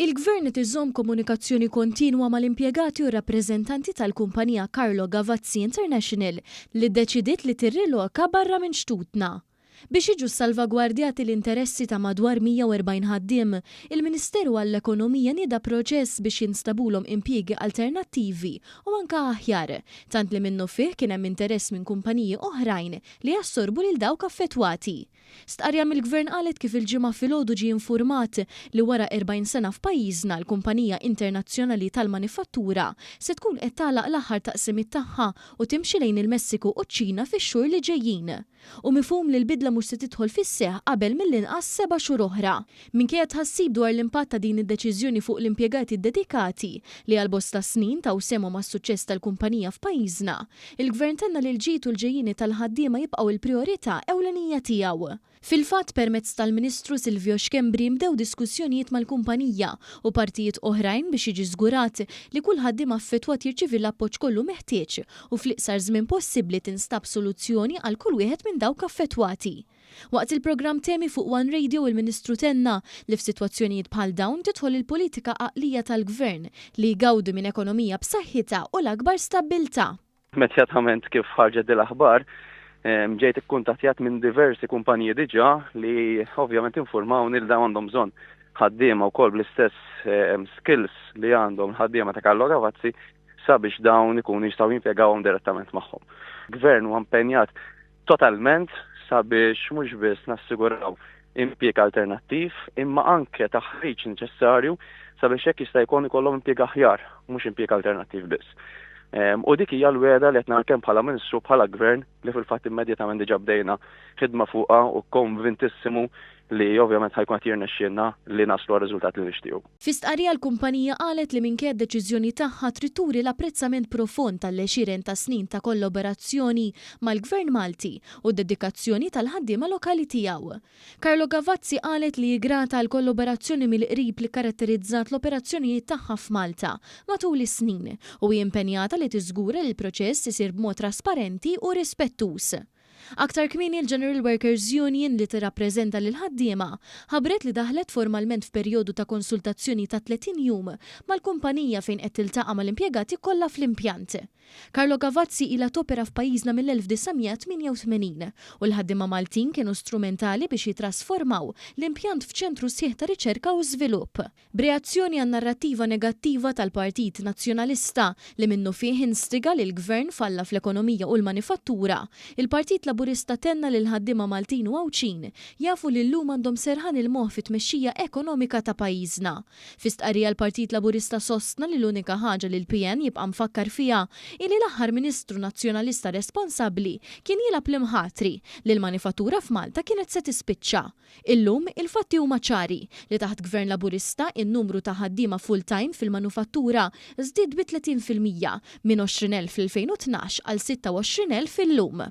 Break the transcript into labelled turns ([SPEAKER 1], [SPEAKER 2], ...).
[SPEAKER 1] Il-Gvern qed iżomm komunikazzjoni kontinwa mal-impjegati u rappreżentanti tal-kumpanija Carlo Gavazzi International li ddeċidiet li tirriloka barra minn Xtutna. Biex jiġu salvagwardjati l-interessi ta' madwar 140 ħaddiem, il-Ministeru għall-Ekonomija nieda proċess biex jinstabulhom impjiegi alternattivi u anke aħjar, tant li minnu fih kien hemm interess minn kumpaniji oħrajn li jassorbu lil dawk affettwati. Stqarrja mill-Gvern qalet kif il-ġimgħa filgħodu ġie infurmat li wara 40 sena f'pajjiżna l-Kumpanija Internazzjonali tal-Manifattura se tkun qed tagħlaq l-aħħar taqsimiet tagħha u timxi lejn il-Messiku u ċ-Ċina fix-xhur li ġejjin. U mifhum li l-bidla mhux se tidħol fis-seħħ qabel mill-inqas 7 xhur oħra. Minkejja tħassib dwar l-impatt ta' din id-deċiżjoni fuq l-impjegati dedikati li għal bosta snin taw semhom mas-suċċess tal-kumpanija f'pajjiżna, il-Gvern tenna li l-ġid u l-ġejjieni tal-ħaddiema jibqgħu il-prijorità ewlenija tiegħu. Fil-fatt permezz tal-Ministru Silvio Xkembri bdew diskussjonijiet mal-kumpanija u partijiet oħrajn biex jiġi żgurat li kull ħaddiem affettwat jirċievi l-appoġġ kollu meħtieġ u fl-iqsar żmien possibbli tinstab soluzzjoni għal kull wieħed minn dawk affettwati. Waqt il-programm Temi fuq One Radio il-Ministru tenna li f'sitwazzjonijiet bħal dawn tidħol il-politika għaqlija tal-Gvern li jgawdu minn ekonomija b'saħħitha u l-akbar stabbiltà.
[SPEAKER 2] Immedjatament kif ħarġet l-aħbar, ġejt ikkuntattjat minn diversi kumpaniji diġà li ovvjament informawni li dawn għandhom bżonn ħaddiema wkoll bl-istess skills li għandhom ħaddiema ta' Carlo Gavazzi sabiex dawn ikunu jistgħu jimpjegawhom direttament magħhom. Gvern huwa impenjat totalment sabiex mhux biss nassiguraw impjieg alternattiv imma anke taħriġ neċessarju sabiex hekk jista' jkun ikollhom impjieg aħjar mhux impjieg alternattiv biss. U dik hija l-weda li qed nagħmel bħala Ministru bħala Gvern li fil-fatt immedjatament diġà bdejna ħidma fuqha u konvintissimu li ovvjament ħajkun qed jirnexxielna li naslu għar-riżultat li nixtiequ.
[SPEAKER 1] Fi stqarrija l-kumpanija qalet li minkejja d-deċiżjoni tagħha trid turi l-apprezzament profond tal-20 ta' snin ta' kollaborazzjoni mal-Gvern Malti u d-dedikazzjoni tal-ħaddiema lokali tiegħu. Carlo Gavazzi qalet li jgrata l-kollaborazzjoni mill-qrib li karatterizzat l-operazzjonijiet tagħha f'Malta matul is-snin u hi impenjata li tiżgura li l-proċess isir b'mod trasparenti u rispettuż. Aktar kmieni l-General Workers Union li tirrappreżenta lil ħaddiema ħabbret li daħlet formalment f'perjodu ta' konsultazzjoni ta' 30 jum mal-kumpanija fejn qed tiltaqa' mal-impjegati kollha fl-impjant. Carlo Gavazzi ilha topera f'pajjiżna mill-1988 u l-ħaddiema Maltin kienu strumentali biex jitrasformaw l-impjant f'ċentru sħiħ ta' riċerka u żvilupp. B'reazzjoni għan-narrattiva negattiva tal-Partit Nazzjonalista li minnu fih instiga li l-Gvern falla fl-ekonomija u l-manifattura, il-Partit Laburista tenna li l-ħaddiema Maltin u Għawċin jafu li llum għandhom serħan il-moħħ fit-tmexxija ekonomika ta' pajjiżna. Fi stqarrija l-Partit Laburista sostna li l-unika ħaġa li l-PN jibqa' mfakkar fiha illi l-aħħar Ministru Nazzjonalista responsabbli kien jilab l-imħatri li l-manifattura f'Malta kienet se tispiċċa. Illum il-fatti huma ċari li taħt Gvern Laburista in-numru ta' ħaddiema full-time fil-manufattura żdied bi 30% minn 20,000 fil-2012 għal 26,000 fil-lum.